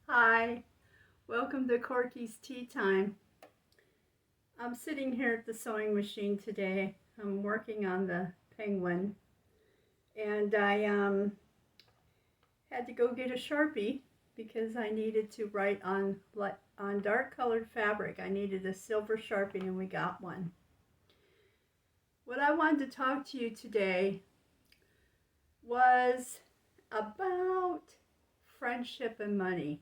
Hi, welcome to Corky's Tea Time. I'm sitting here at the sewing machine today. I'm working on the penguin, and I had to go get a Sharpie because I needed to write on dark colored fabric. I needed a silver Sharpie, and we got one. What I wanted to talk to you today was about friendship and money.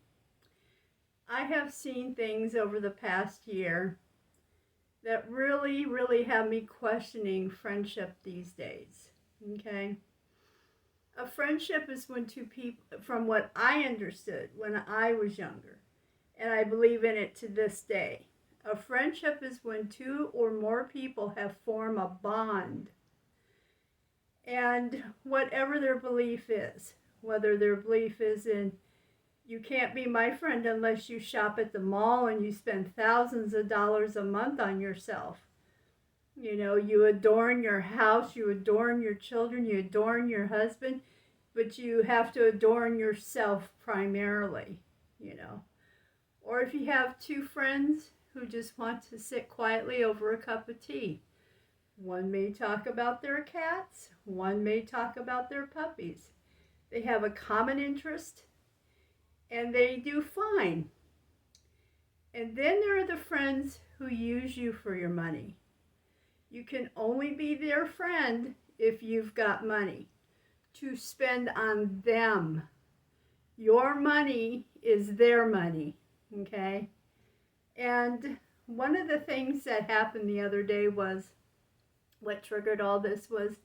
I have seen things over the past year that really have me questioning friendship these days. Okay? A friendship is when two people, from what I understood when I was younger, and I believe in it to this day, a friendship is when two or more people have formed a bond. And whatever their belief is, whether their belief is in you can't be my friend unless you shop at the mall and you spend thousands of dollars a month on yourself. You know, you adorn your house, you adorn your children, you adorn your husband, but you have to adorn yourself primarily, you know. Or if you have two friends who just want to sit quietly over a cup of tea, one may talk about their cats, one may talk about their puppies. They have a common interest and they do fine. And then there are the friends who use you for your money. You can only be their friend if you've got money to spend on them. Your money is their money, okay? And one of the things that happened the other day was what triggered all this was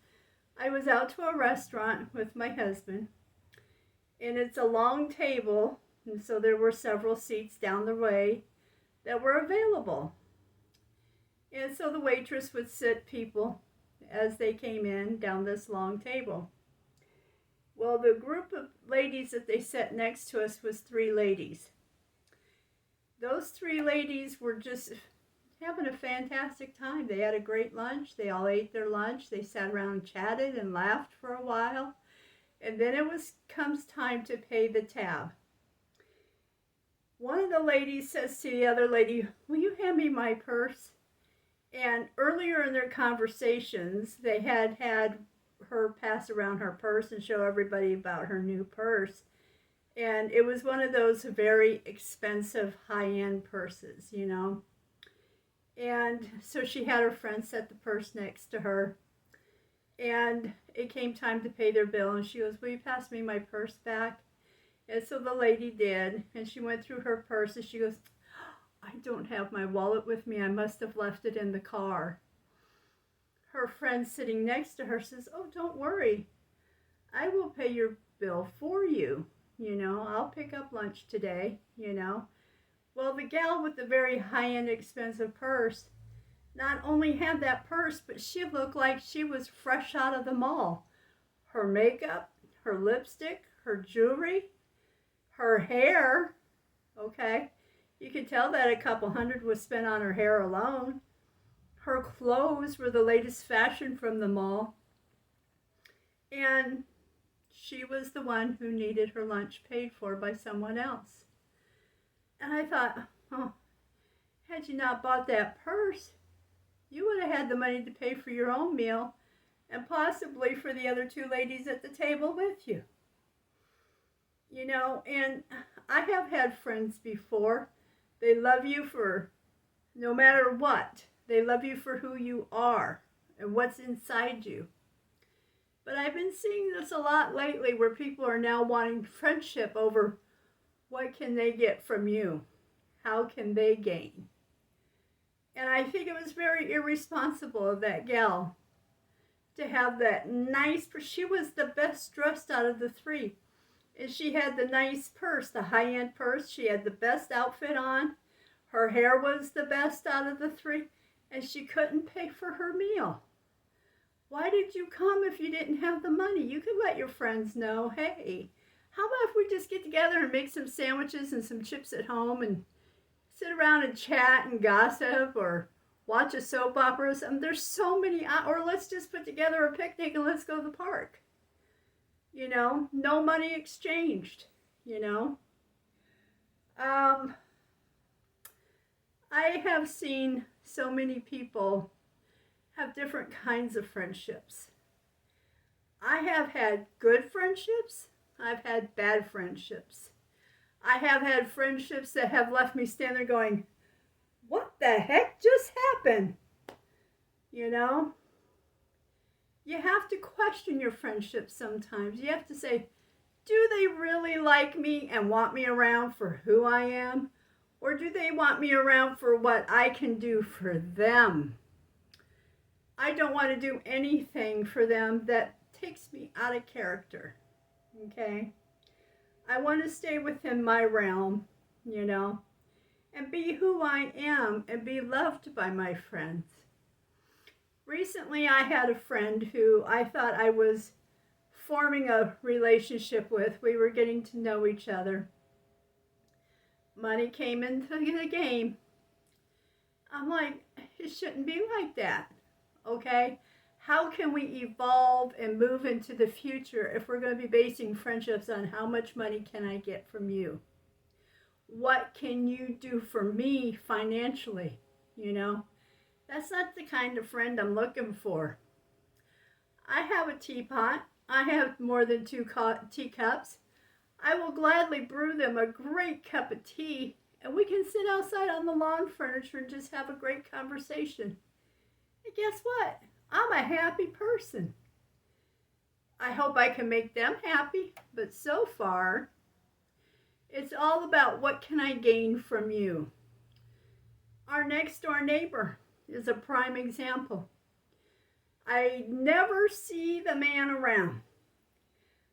I was out to a restaurant with my husband, and it's a long table, and so there were several seats down the way that were available. And so the waitress would sit people as they came in down this long table. Well, the group of ladies that they set next to us was three ladies. Those three ladies were just having a fantastic time. They had a great lunch. They all ate their lunch. They sat around and chatted and laughed for a while. And then comes time to pay the tab. One of the ladies says to the other lady, "Will you hand me my purse?" And earlier in their conversations, they had her pass around her purse and show everybody about her new purse. And it was one of those very expensive high-end purses, you know. And so she had her friend set the purse next to her. And it came time to pay their bill. And she goes, "Will you pass me my purse back?" And so the lady did. And she went through her purse and she goes, "I don't have my wallet with me. I must have left it in the car." Her friend sitting next to her says, "Oh, don't worry. I will pay your bill for you. You know, I'll pick up lunch today, you know." Well, the gal with the very high-end expensive purse not only had that purse, but she looked like she was fresh out of the mall. Her makeup, her lipstick, her jewelry, her hair, okay? You could tell that a couple hundred was spent on her hair alone. Her clothes were the latest fashion from the mall. And she was the one who needed her lunch paid for by someone else. And I thought, oh, had you not bought that purse, you would have had the money to pay for your own meal and possibly for the other two ladies at the table with you. You know, and I have had friends before. They love you for no matter what. They love you for who you are and what's inside you. But I've been seeing this a lot lately where people are now wanting friendship over what can they get from you? How can they gain? And I think it was very irresponsible of that gal to have that nice purse. She was the best dressed out of the three. And she had the nice purse, the high-end purse. She had the best outfit on. Her hair was the best out of the three. And she couldn't pay for her meal. Why did you come if you didn't have the money? You could let your friends know, hey, how about if we just get together and make some sandwiches and some chips at home and sit around and chat and gossip or watch a soap opera or something? There's so many, or let's just put together a picnic and let's go to the park. You know, no money exchanged, you know. have seen so many people have different kinds of friendships. I have had good friendships. I've had bad friendships. I have had friendships that have left me standing there going, what the heck just happened? You know? You have to question your friendships sometimes. You have to say, do they really like me and want me around for who I am? Or do they want me around for what I can do for them? I don't want to do anything for them that takes me out of character. Okay? I want to stay within my realm, and be who I am and be loved by my friends. Recently, I had a friend who I thought I was forming a relationship with. We were getting to know each other. Money came into the game. I'm like, it shouldn't be like that, okay? How can we evolve and move into the future if we're going to be basing friendships on how much money can I get from you? What can you do for me financially, That's not the kind of friend I'm looking for. I have a teapot. I have more than 2 teacups. I will gladly brew them a great cup of tea, and we can sit outside on the lawn furniture and just have a great conversation. And guess what? I'm a happy person. I hope I can make them happy, but so far, it's all about what can I gain from you. Our next door neighbor is a prime example. I never see the man around.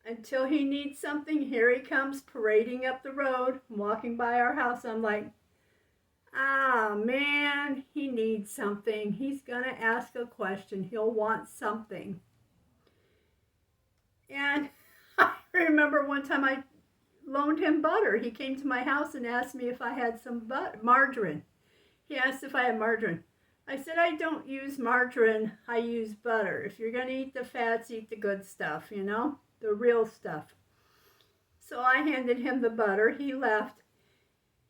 Until he needs something, here he comes parading up the road, walking by our house. I'm like, man, he needs something. He's going to ask a question. He'll want something. And I remember one time I loaned him butter. He came to my house and asked me if I had some margarine. He asked if I had margarine. I said, I don't use margarine. I use butter. If you're going to eat the fats, eat the good stuff, the real stuff. So I handed him the butter. He left.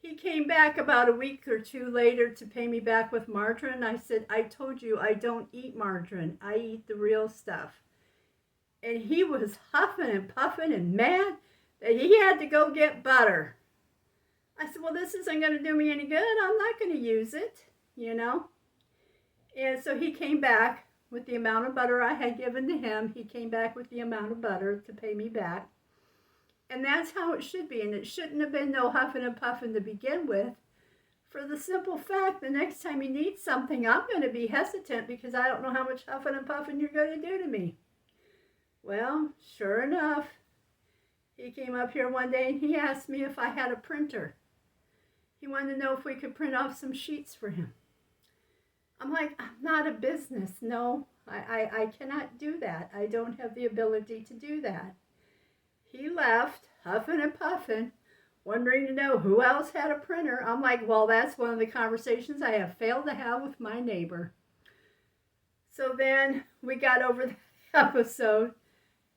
He came back about a week or 2 later to pay me back with margarine. I said, I told you I don't eat margarine. I eat the real stuff. And he was huffing and puffing and mad that he had to go get butter. I said, well, this isn't going to do me any good. I'm not going to use it, And so he came back with the amount of butter I had given to him. He came back with the amount of butter to pay me back. And that's how it should be. And it shouldn't have been no huffing and puffing to begin with. For the simple fact, the next time you need something, I'm going to be hesitant because I don't know how much huffing and puffing you're going to do to me. Well, sure enough, he came up here one day and he asked me if I had a printer. He wanted to know if we could print off some sheets for him. I'm like, I'm not a business. No, I cannot do that. I don't have the ability to do that. He left, huffing and puffing, wondering to know who else had a printer. I'm like, well, that's one of the conversations I have failed to have with my neighbor. So then we got over the episode.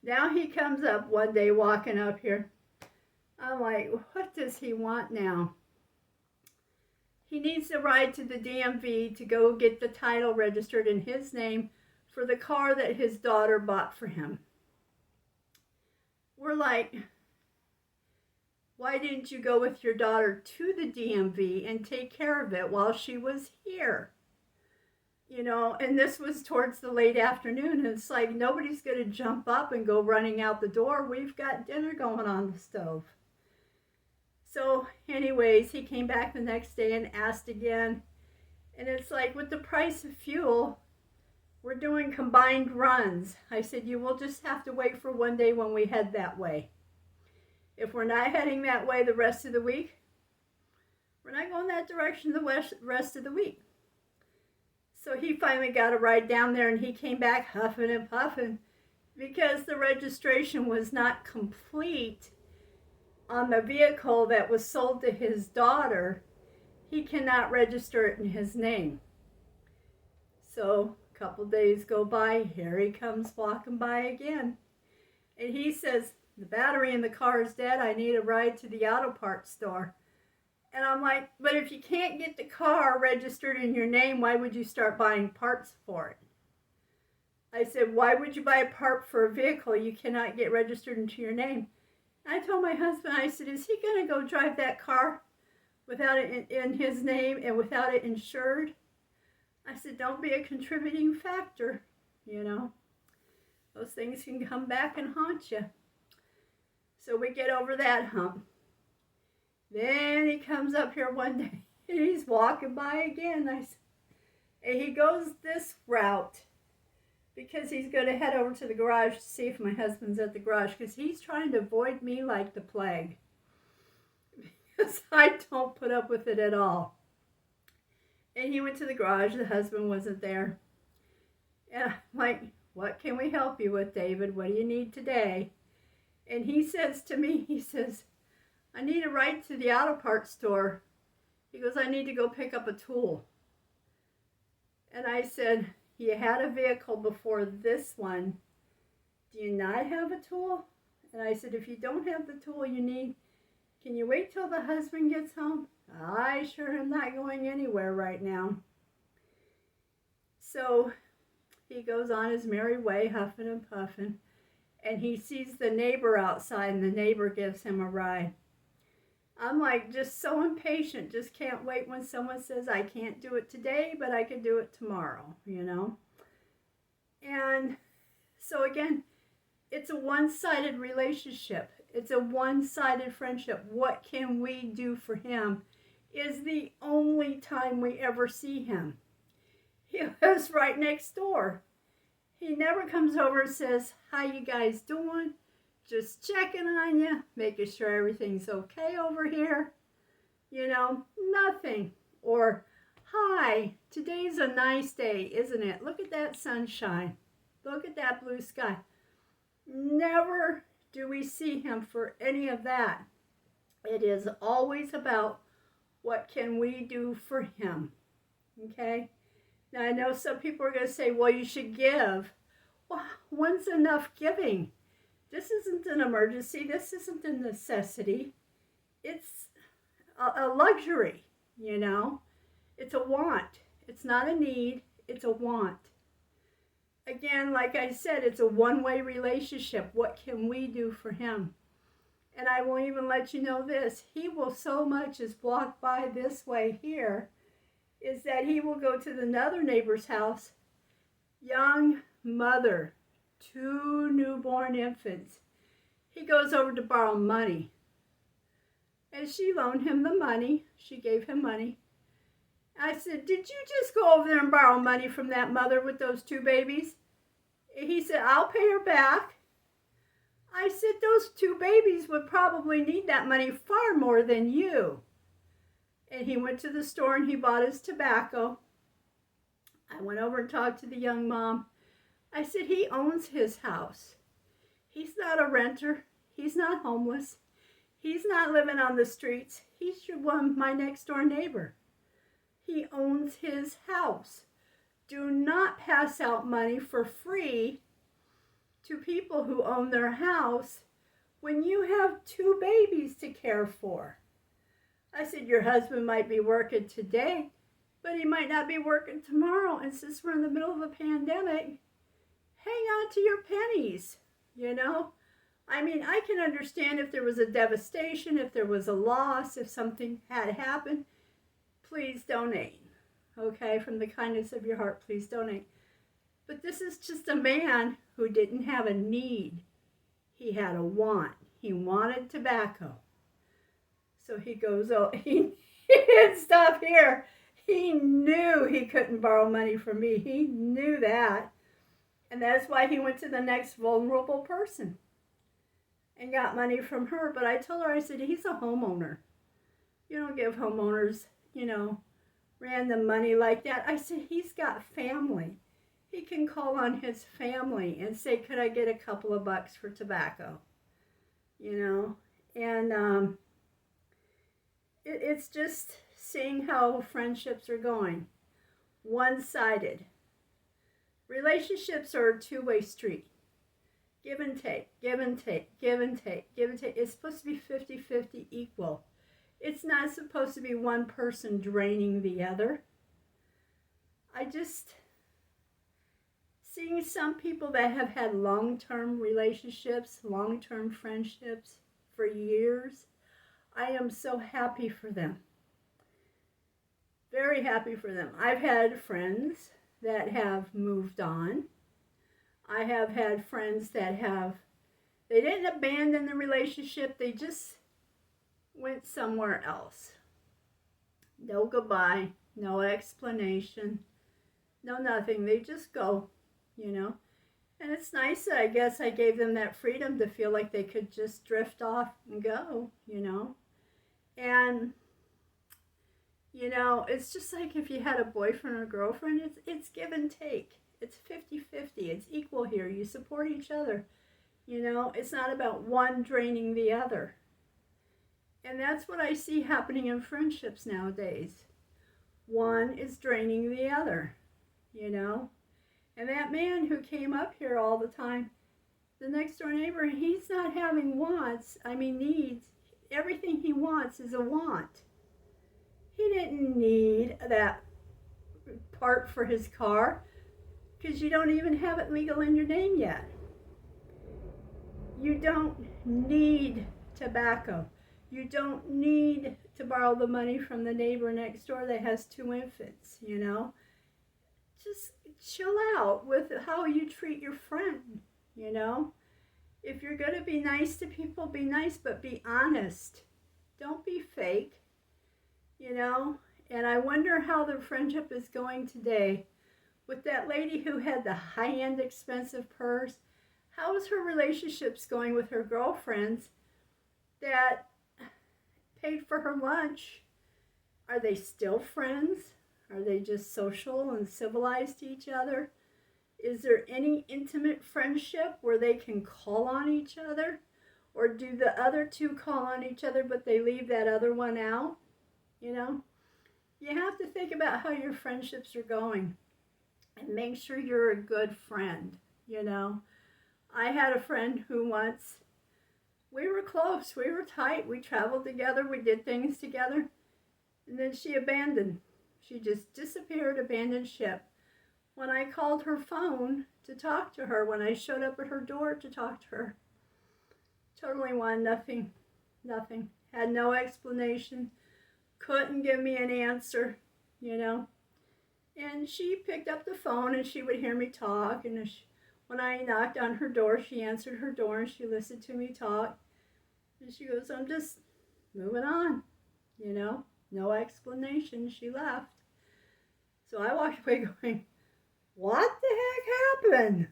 Now he comes up one day walking up here. I'm like, what does he want now? He needs to ride to the DMV to go get the title registered in his name for the car that his daughter bought for him. We're like, why didn't you go with your daughter to the DMV and take care of it while she was here? And this was towards the late afternoon. And it's like, nobody's going to jump up and go running out the door. We've got dinner going on the stove. So anyways, he came back the next day and asked again. And it's like, with the price of fuel, we're doing combined runs. I said, you will just have to wait for one day when we head that way. If we're not heading that way the rest of the week, we're not going that direction the rest of the week. So he finally got a ride down there and he came back huffing and puffing because the registration was not complete on the vehicle that was sold to his daughter. He cannot register it in his name. So a couple days go by, here he comes walking by again. And he says, the battery in the car is dead. I need a ride to the auto parts store. And I'm like, but if you can't get the car registered in your name, why would you start buying parts for it? I said, why would you buy a part for a vehicle you cannot get registered into your name? I told my husband, I said, is he going to go drive that car without it in his name and without it insured? I said, don't be a contributing factor, you know. Those things can come back and haunt you. So we get over that hump. Then he comes up here one day and he's walking by again. And he goes this route because he's going to head over to the garage to see if my husband's at the garage, because he's trying to avoid me like the plague. Because I don't put up with it at all. And he went to the garage. The husband wasn't there. And I'm like, what can we help you with, David? What do you need today? And he says to me, he says, I need a ride to the auto parts store. He goes, I need to go pick up a tool. And I said, you had a vehicle before this one. Do you not have a tool? And I said, if you don't have the tool you need, can you wait till the husband gets home? I sure am not going anywhere right now. So he goes on his merry way, huffing and puffing, and he sees the neighbor outside, and the neighbor gives him a ride. I'm like just so impatient, just can't wait when someone says I can't do it today, but I can do it tomorrow, you know. And so again, it's a one-sided relationship. It's a one-sided friendship. What can we do for him is the only time we ever see him. He lives right next door. He never comes over and says, how you guys doing? Just checking on you, making sure everything's okay over here. You know, nothing. Or, hi, today's a nice day, isn't it? Look at that sunshine. Look at that blue sky. Never do we see him for any of that. It is always about what can we do for him. Okay? Now, I know some people are going to say, well, you should give. Well, when's enough giving? This isn't an emergency. This isn't a necessity. It's a luxury, you know. It's a want. It's not a need. It's a want. Again, like I said, it's a one-way relationship. What can we do for him? And I will even let you know this. He will so much as walk by this way here, is that he will go to another neighbor's house, young mother, 2 newborn infants. He goes over to borrow money. And she loaned him the money. She gave him money. I said, did you just go over there and borrow money from that mother with those 2 babies? He said, I'll pay her back. I said, those 2 babies would probably need that money far more than you. And he went to the store and he bought his tobacco. I went over and talked to the young mom. I said, he owns his house. He's not a renter. He's not homeless. He's not living on the streets. He's my next door neighbor. He owns his house. Do not pass out money for free to people who own their house when you have 2 babies to care for. I said, your husband might be working today, but he might not be working tomorrow. And since we're in the middle of a pandemic, hang on to your pennies, you know. I mean, I can understand if there was a devastation, if there was a loss, if something had happened, please donate, okay? From the kindness of your heart, please donate. But this is just a man who didn't have a need. He had a want. He wanted tobacco. So he goes, oh, he didn't stop here. He knew he couldn't borrow money from me. He knew that. And that's why he went to the next vulnerable person and got money from her. But I told her, I said, he's a homeowner. You don't give homeowners, you know, random money like that. I said, he's got family. He can call on his family and say, could I get a couple of bucks for tobacco? You know, and it's just seeing how friendships are going. One-sided. Relationships are a 2-way street. Give and take, give and take, give and take, give and take. It's supposed to be 50-50 equal. It's not supposed to be one person draining the other. I just, seeing some people that have had long-term relationships, long-term friendships for years, I am so happy for them. Very happy for them. I've had friends that have moved on. I have had friends that they didn't abandon the relationship, they just went somewhere else. No goodbye, no explanation, no nothing. They just go, you know. And it's nice that I guess I gave them that freedom to feel like they could just drift off and go, you know. And, you know, it's just like if you had a boyfriend or girlfriend, it's give and take. It's 50-50. It's equal here. You support each other. You know, it's not about one draining the other. And that's what I see happening in friendships nowadays. One is draining the other, you know. And that man who came up here all the time, the next door neighbor, he's not having wants, needs. Everything he wants is a want. He didn't need that part for his car because you don't even have it legal in your name yet. You don't need tobacco. You don't need to borrow the money from the neighbor next door that has 2 infants, you know. Just chill out with how you treat your friend, you know. If you're going to be nice to people, be nice, but be honest. Don't be fake, you know. And I wonder how the friendship is going today with that lady who had the high-end expensive purse. How is her relationships going with her girlfriends that paid for her lunch? Are they still friends? Are they just social and civilized to each other? Is there any intimate friendship where they can call on each other? Or do the other two call on each other but they leave that other one out? You know? You have to think about how your friendships are going and make sure you're a good friend, you know? I had a friend who once, we were close, we were tight, we traveled together, we did things together, and then she abandoned. She just disappeared, abandoned ship. When I called her phone to talk to her, when I showed up at her door to talk to her, totally nothing, had no explanation, couldn't give me an answer, you know. And she picked up the phone and she would hear me talk, and when I knocked on her door, she answered her door and she listened to me talk. And she goes, I'm just moving on, you know, no explanation. She left. So I walked away going, what the heck happened?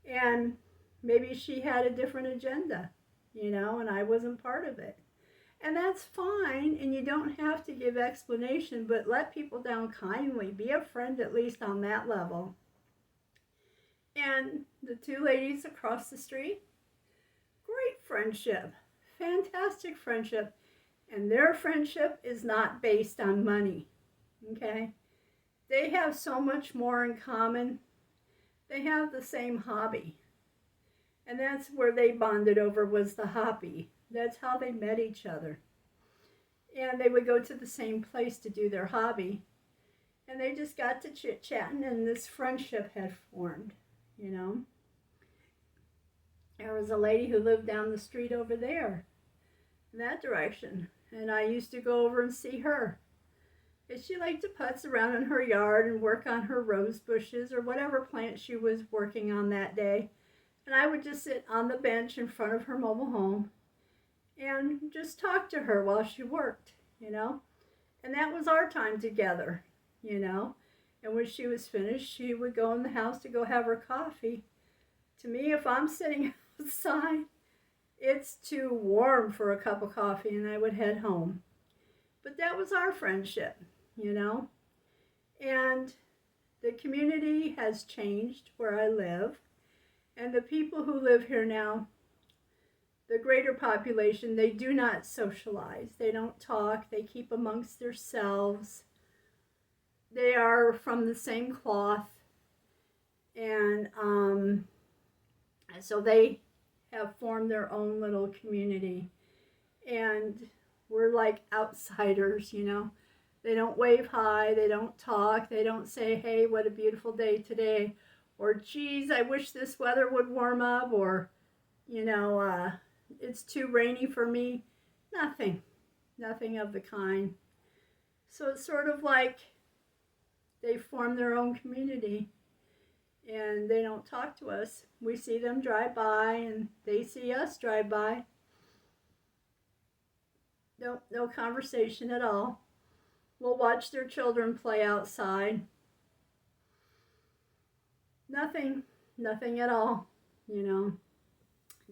And maybe she had a different agenda, you know, and I wasn't part of it. And that's fine, and you don't have to give explanation, but let people down kindly. Be a friend at least on that level. And the 2 ladies across the street, great friendship, fantastic friendship. And their friendship is not based on money, okay? They have so much more in common. They have the same hobby. And that's where they bonded over, was the hobby. That's how they met each other. And they would go to the same place to do their hobby. And they just got to chit-chatting, and this friendship had formed, you know. There was a lady who lived down the street over there, in that direction. And I used to go over and see her. And she liked to putz around in her yard and work on her rose bushes or whatever plant she was working on that day. And I would just sit on the bench in front of her mobile home and just talk to her while she worked, you know. And that was our time together, you know. And when she was finished, she would go in the house to go have her coffee. To me, if I'm sitting outside, it's too warm for a cup of coffee, and I would head home. But that was our friendship, you know. And the community has changed where I live. And the people who live here now, the greater population, they do not socialize. They don't talk. They keep amongst themselves. They are from the same cloth. And so they have formed their own little community. And We're like outsiders, you know. They don't wave hi, they don't talk, they don't say, hey, what a beautiful day today, or geez, I wish this weather would warm up, or, you know, it's too rainy for me. Nothing, nothing of the kind. So it's sort of like they form their own community and they don't talk to us. We see them drive by and they see us drive by. No conversation at all. We'll watch their children play outside. Nothing at all, you know.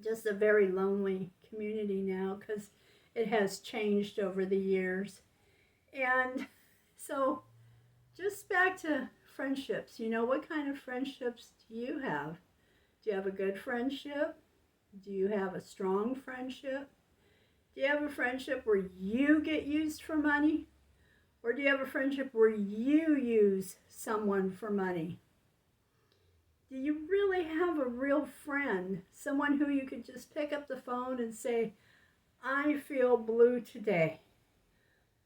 Just a very lonely community now because it has changed over the years. And so, just back to friendships, you know, what kind of friendships do you have? Do you have a good friendship? Do you have a strong friendship? Do you have a friendship where you get used for money? Or do you have a friendship where you use someone for money? Do you really have a real friend? Someone who you could just pick up the phone and say, I feel blue today.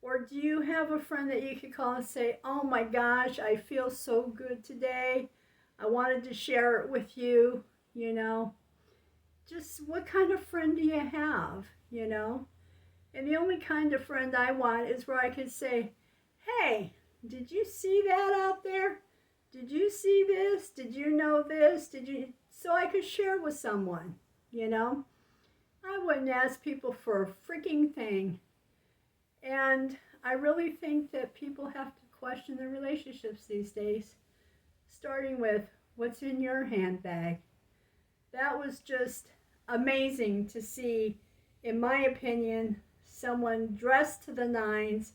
Or do you have a friend that you could call and say, oh my gosh, I feel so good today. I wanted to share it with you, you know. Just what kind of friend do you have, you know? And the only kind of friend I want is where I could say, hey, did you see that out there? Did you see this? Did you know this? Did you? So I could share with someone, you know? I wouldn't ask people for a freaking thing. And I really think that people have to question their relationships these days, starting with what's in your handbag. That was just amazing to see, in my opinion, someone dressed to the nines,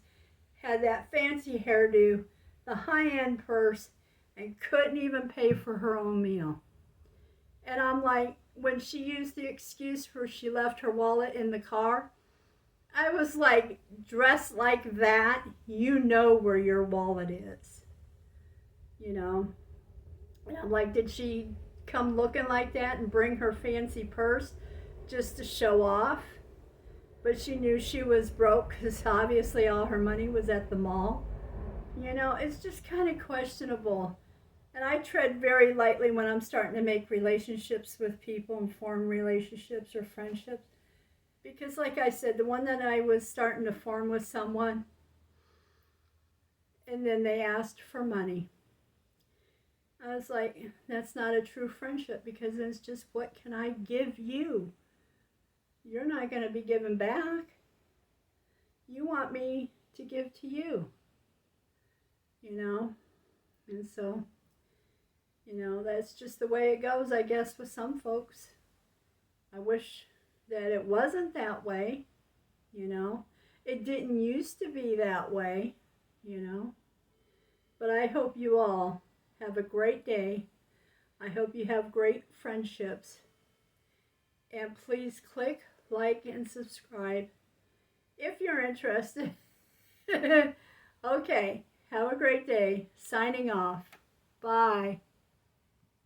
had that fancy hairdo, the high-end purse, and couldn't even pay for her own meal. And I'm like, when she used the excuse for she left her wallet in the car, I was like, dressed like that, you know where your wallet is. You know? And I'm like, did she come looking like that and bring her fancy purse just to show off? But she knew she was broke because obviously all her money was at the mall. You know, it's just kind of questionable. And I tread very lightly when I'm starting to make relationships with people and form relationships or friendships. Because like I said, the one that I was starting to form with someone, and then they asked for money. I was like, that's not a true friendship because it's just, what can I give you? You're not going to be giving back. You want me to give to you. You know? And so, you know, that's just the way it goes, I guess, with some folks. I wish that it wasn't that way, you know. It didn't used to be that way, you know. But I hope you all have a great day. I hope you have great friendships. And please click like and subscribe if you're interested. Okay, have a great day. Signing off. Bye.